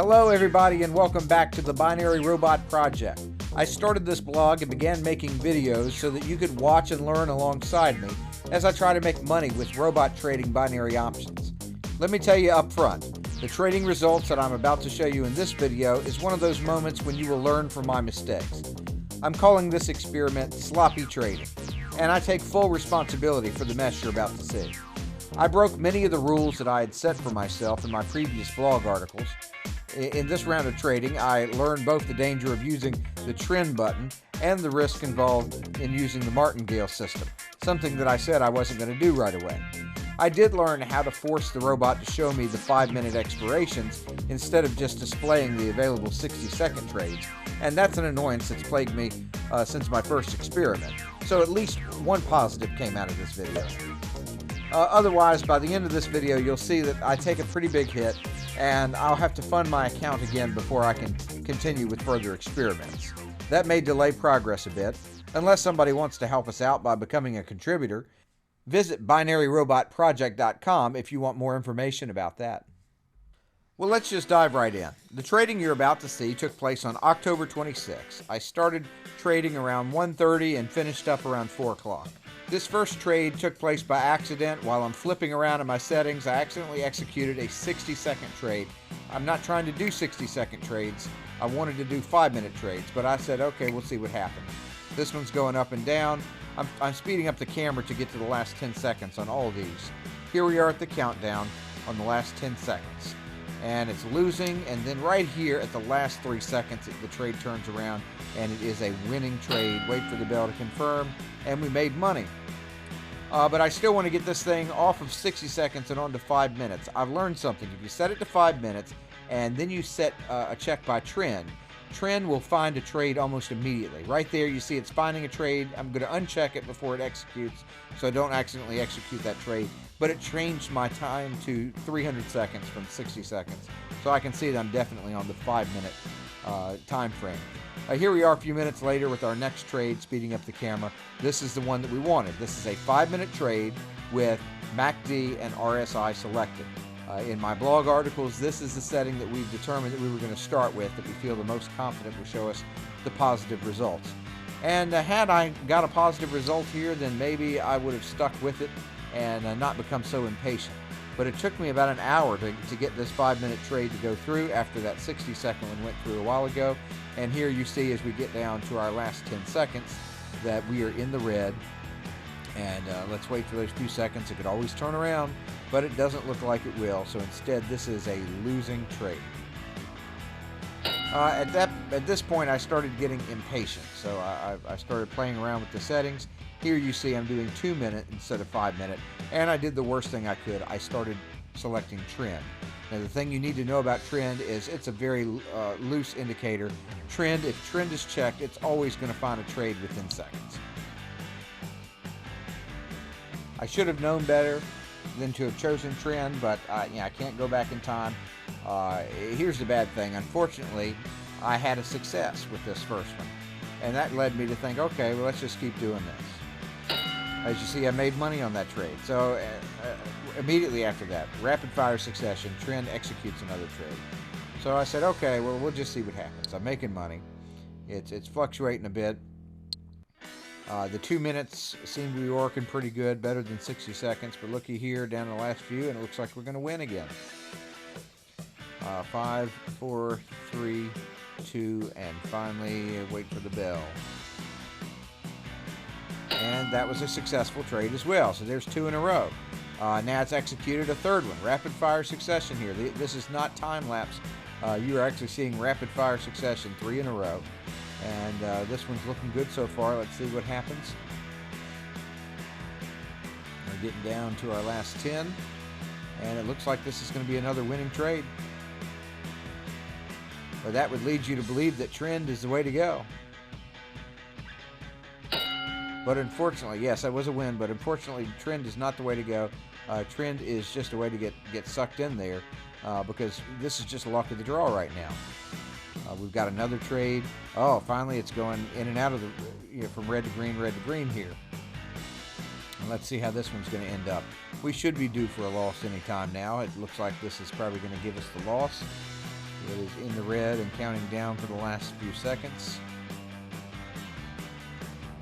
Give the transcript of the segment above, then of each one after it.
Hello everybody and welcome back to the Binary Robot Project. I started this blog and began making videos so that you could watch and learn alongside me as I try to make money with robot trading binary options. Let me tell you up front, the trading results that I'm about to show you in this video is one of those moments when you will learn from my mistakes. I'm calling this experiment sloppy trading, and I take full responsibility for the mess you're about to see. I broke many of the rules that I had set for myself in my previous blog articles. In this round of trading, I learned both the danger of using the trend button and the risk involved in using the martingale system, something that I said I wasn't going to do right away. I did learn how to force the robot to show me the 5-minute expirations instead of just displaying the available 60-second trades, and that's an annoyance that's plagued me since my first experiment. So at least one positive came out of this video. Otherwise, by the end of this video, you'll see that I take a pretty big hit, and I'll have to fund my account again before I can continue with further experiments. That may delay progress a bit. Unless somebody wants to help us out by becoming a contributor, visit binaryrobotproject.com if you want more information about that. Well, let's just dive right in. The trading you're about to see took place on October 26. I started trading around 1:30 and finished up around 4 o'clock. This first trade took place by accident. While I'm flipping around in my settings, I accidentally executed a 60-second trade. I'm not trying to do 60-second trades. I wanted to do 5-minute trades, but I said, okay, we'll see what happens. This one's going up and down. I'm speeding up the camera to get to the last 10 seconds on all of these. Here we are at the countdown on the last 10 seconds. And it's losing, and then right here at the last 3 seconds, the trade turns around, and it is a winning trade. Wait for the bell to confirm, and we made money. But I still want to get this thing off of 60 seconds and onto 5 minutes. I've learned something. If you set it to 5 minutes, and then you set a check by trend, trend will find a trade almost immediately. Right there, you see it's finding a trade. I'm going to uncheck it before it executes, so I don't accidentally execute that trade. But it changed my time to 300 seconds from 60 seconds. So I can see that I'm definitely on the 5-minute time frame. Here we are a few minutes later with our next trade, speeding up the camera. This is the one that we wanted. This is a 5-minute trade with MACD and RSI selected. In my blog articles, this is the setting that we've determined that we were going to start with, that we feel the most confident will show us the positive results. And had I got a positive result here, then maybe I would have stuck with it and not become so impatient. But it took me about an hour to get this 5-minute trade to go through after that 60-second one went through a while ago. And here you see as we get down to our last 10 seconds that we are in the red. And let's wait for those 2 seconds. It could always turn around, but it doesn't look like it will. So instead, this is a losing trade. At this point, I started getting impatient. So I started playing around with the settings. Here you see I'm doing 2-minute instead of 5-minute. And I did the worst thing I could. I started selecting trend. Now the thing you need to know about trend is it's a very loose indicator. Trend, if trend is checked, it's always going to find a trade within seconds. I should have known better than to have chosen trend, but I can't go back in time. Here's the bad thing. Unfortunately, I had a success with this first one. And that led me to think, okay, well, let's just keep doing this. As you see, I made money on that trade. So immediately after that, rapid fire succession, trend executes another trade. So I said, okay, well, we'll just see what happens. I'm making money. It's fluctuating a bit. The 2 minutes seem to be working pretty good, better than 60 seconds. But looky here, down the last few, and it looks like we're going to win again. 5, 4, 3, 2, and finally wait for the bell. And that was a successful trade as well. So there's 2 in a row. Now it's executed a third one. Rapid fire succession here. This is not time lapse. You are actually seeing rapid fire succession 3 in a row. And this one's looking good so far. Let's see what happens. We're getting down to our last 10. And it looks like this is going to be another winning trade. But that would lead you to believe that trend is the way to go. But unfortunately, yes, that was a win, but unfortunately, trend is not the way to go. Trend is just a way to get sucked in there because this is just luck of the draw right now. We've got another trade. Oh, finally it's going in and out of the, from red to green here. And let's see how this one's going to end up. We should be due for a loss anytime now. It looks like this is probably going to give us the loss. It is in the red and counting down for the last few seconds.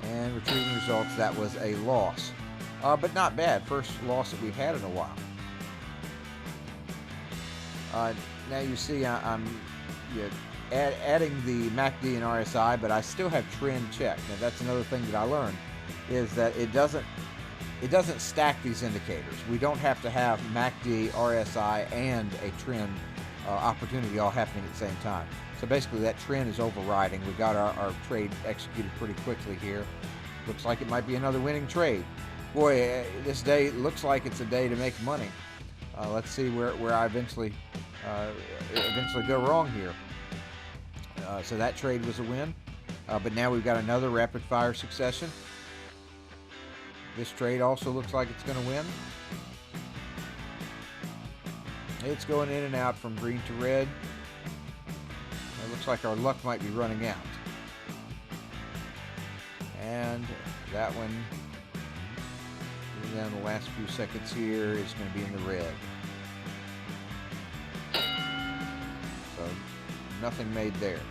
And retrieving results, that was a loss. But not bad. First loss that we've had in a while. Now you see I'm adding the MACD and RSI, but I still have trend checked. Now that's another thing that I learned, is that it doesn't stack these indicators. We don't have to have MACD, RSI, and a trend opportunity all happening at the same time. So basically that trend is overriding. We got our trade executed pretty quickly here. Looks like it might be another winning trade. Boy, this day looks like it's a day to make money. Let's see where I eventually go wrong here. So that trade was a win, but now we've got another rapid fire succession. This trade also looks like it's going to win. It's going in and out from green to red. It looks like our luck might be running out. And that one, down the last few seconds here, is going to be in the red. So nothing made there.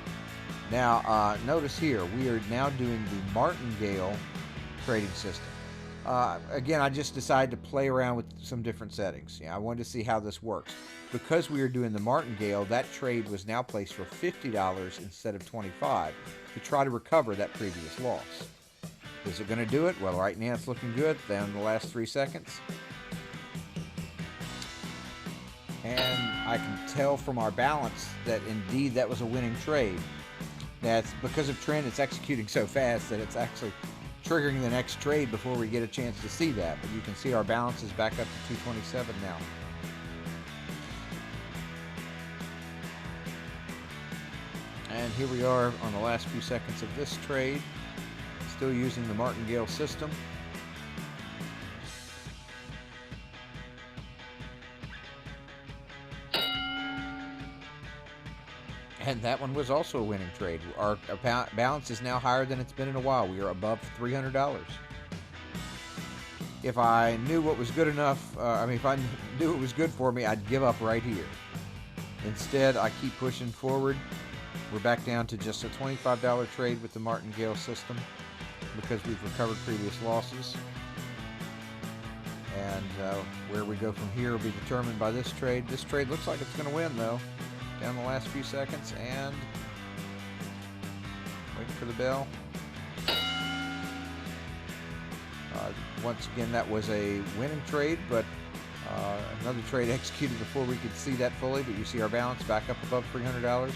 Now notice here, we are now doing the martingale trading system. Again, I just decided to play around with some different settings. I wanted to see how this works. Because we are doing the martingale, that trade was now placed for $50 instead of $25 to try to recover that previous loss. Is it going to do it? Well, right now it's looking good. Down the last 3 seconds. And I can tell from our balance that indeed that was a winning trade. That's because of trend, it's executing so fast that it's actually triggering the next trade before we get a chance to see that. But you can see our balance is back up to 227 now. And here we are on the last few seconds of this trade, still using the martingale system. And that one was also a winning trade. Our balance is now higher than it's been in a while. We are above $300. If I knew what was good enough, if I knew it was good for me, I'd give up right here. Instead, I keep pushing forward. We're back down to just a $25 trade with the martingale system because we've recovered previous losses. And where we go from here will be determined by this trade. This trade looks like it's going to win, though. Down the last few seconds, and waiting for the bell. Once again, that was a winning trade, but another trade executed before we could see that fully, but you see our balance back up above $300.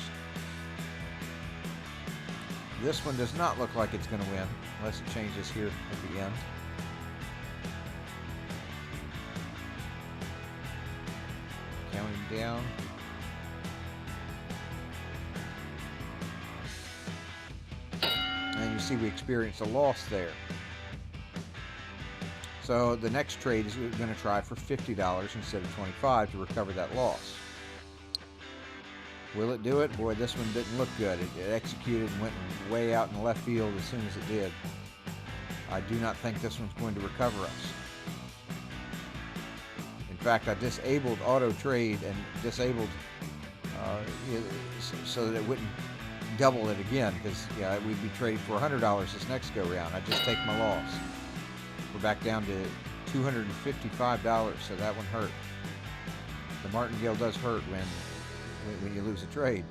This one does not look like it's going to win, unless it changes here at the end. Counting down. And you see we experienced a loss there. So the next trade is we're going to try for $50 instead of $25 to recover that loss. Will it do it? Boy, this one didn't look good. It executed and went way out in the left field as soon as it did. I do not think this one's going to recover us. In fact, I disabled auto trade and disabled so that it wouldn't double it again, because we'd be trading for $100 this next go round. I just take my loss. We're back down to $255, so that one hurt. The martingale does hurt when you lose a trade.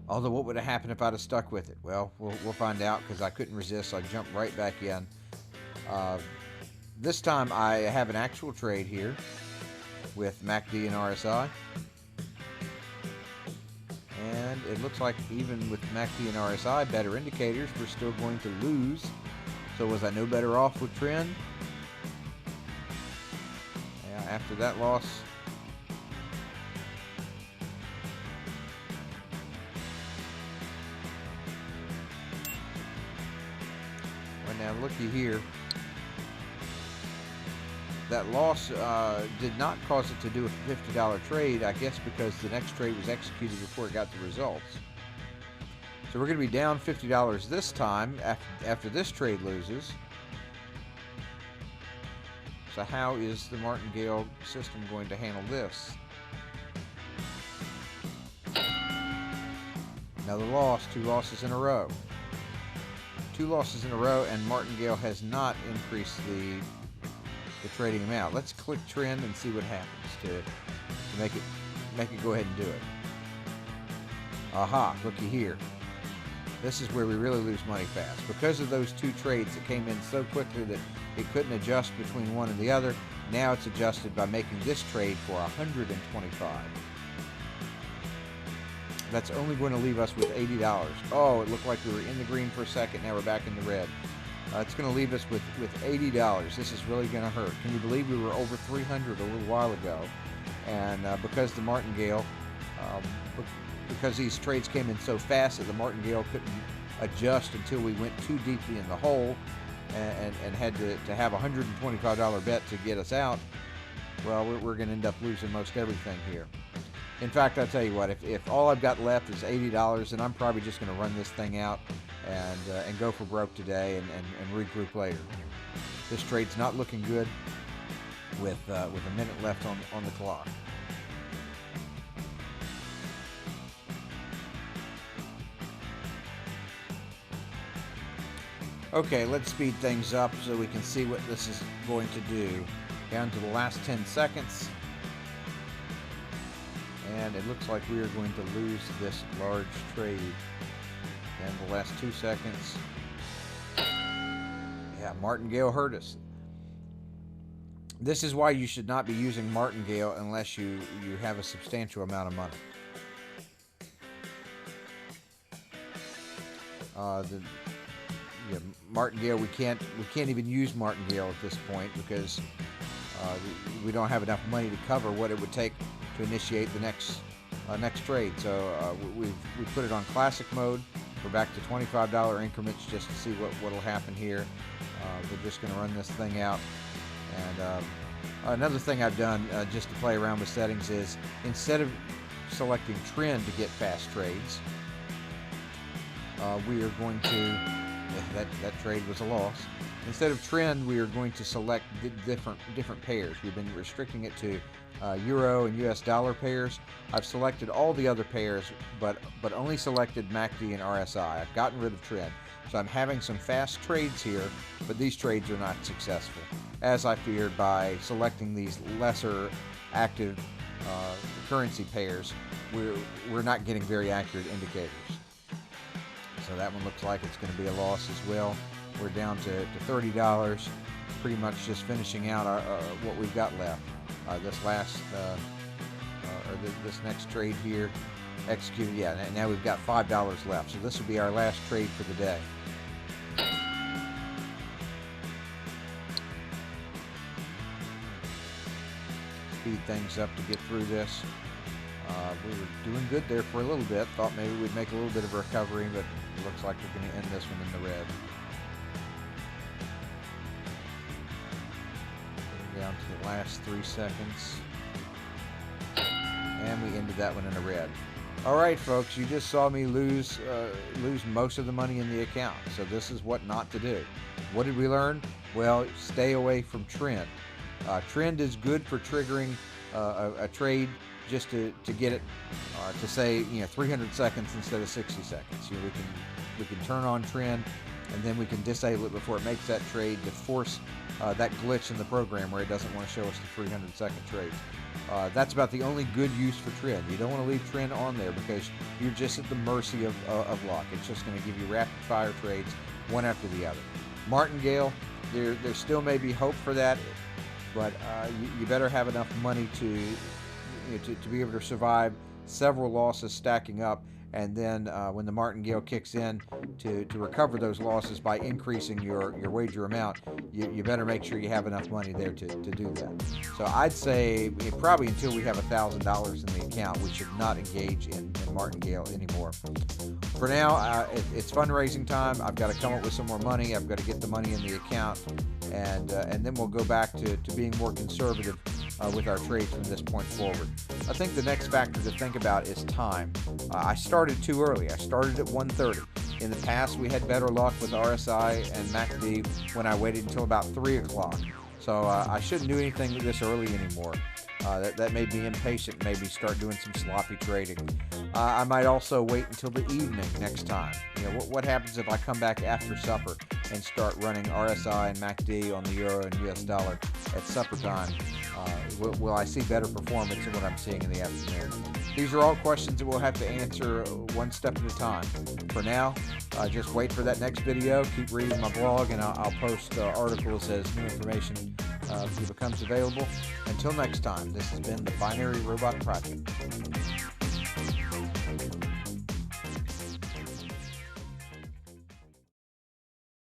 Although, what would have happened if I'd have stuck with it? Well, we'll find out, because I couldn't resist. So I jumped right back in. This time I have an actual trade here with MACD and RSI. And it looks like even with MACD and RSI, better indicators, we're still going to lose. So was I no better off with trend? Yeah, after that loss. Well, now looky here. That loss did not cause it to do a $50 trade, I guess because the next trade was executed before it got the results. So we're going to be down $50 this time after this trade loses. So how is the martingale system going to handle this? Another loss, 2 losses in a row. 2 losses in a row, and Martingale has not increased the trading amount. Let's click trend and see what happens to make it go ahead and do it. Aha, looky here. This is where we really lose money fast. Because of those 2 trades that came in so quickly that it couldn't adjust between one and the other, now it's adjusted by making this trade for 125. That's only going to leave us with $80. Oh, it looked like we were in the green for a second. Now we're back in the red. It's going to leave us with $80. This is really going to hurt. Can you believe we were over 300 a little while ago? And because the Martingale, because these trades came in so fast that the Martingale couldn't adjust until we went too deeply in the hole and had to have a $125 bet to get us out, well, we're going to end up losing most everything here. In fact, I'll tell you what, if all I've got left is $80, then I'm probably just going to run this thing out and go for broke today and regroup later. This trade's not looking good with a minute left on the clock. Okay, let's speed things up so we can see what this is going to do. Down to the last 10 seconds. And it looks like we are going to lose this large trade in the last 2 seconds. Yeah, Martingale hurt us. This is why you should not be using Martingale unless you have a substantial amount of money. Martingale, we can't even use Martingale at this point because we don't have enough money to cover what it would take to initiate the next trade. So we put it on classic mode. We're back to $25 increments just to see what'll happen here. We're just going to run this thing out. And another thing I've done just to play around with settings is instead of selecting trend to get fast trades, we are going to that trade was a loss. Instead of trend, we are going to select different pairs. We've been restricting it to Euro and US dollar pairs. I've selected all the other pairs, but only selected MACD and RSI. I've gotten rid of trend. So I'm having some fast trades here, but these trades are not successful, as I feared by selecting these lesser active currency pairs. We're not getting very accurate indicators. So that one looks like it's going to be a loss as well. We're down to $30, pretty much just finishing out what we've got left. This next trade here executed. Yeah, now we've got $5 left. So this will be our last trade for the day. Speed things up to get through this. We were doing good there for a little bit. Thought maybe we'd make a little bit of a recovery, but it looks like we're going to end this one in the red. Down to the last 3 seconds. And we ended that one in the red. All right, folks, you just saw me lose most of the money in the account. So this is what not to do. What did we learn? Well, stay away from trend. Trend is good for triggering a trade just to get it to say 300 seconds instead of 60 seconds. We can turn on trend, and then we can disable it before it makes that trade to force that glitch in the program where it doesn't want to show us the 300-second trade. That's about the only good use for trend. You don't want to leave trend on there because you're just at the mercy of luck. It's just going to give you rapid-fire trades one after the other. Martingale, there still may be hope for that, but you better have enough money to be able to survive several losses stacking up, and then when the Martingale kicks in to recover those losses by increasing your wager amount, you better make sure you have enough money there to do that. So I'd say probably until we have $1,000 in the account, we should not engage in Martingale anymore. For now, it's fundraising time. I've got to come up with some more money. I've got to get the money in the account, and then we'll go back to being more conservative with our trades from this point forward. I think the next factor to think about is time. I started too early. I started at 1:30. In the past, we had better luck with RSI and MACD when I waited until about 3 o'clock. So I shouldn't do anything this early anymore. That made me impatient, made me start doing some sloppy trading. I might also wait until the evening next time. What happens if I come back after supper and start running RSI and MACD on the euro and US dollar at supper time? Will I see better performance than what I'm seeing in the afternoon? These are all questions that we'll have to answer one step at a time. For now, just wait for that next video. Keep reading my blog, and I'll post articles as new information becomes available. Until next time, this has been the Binary Robot Project.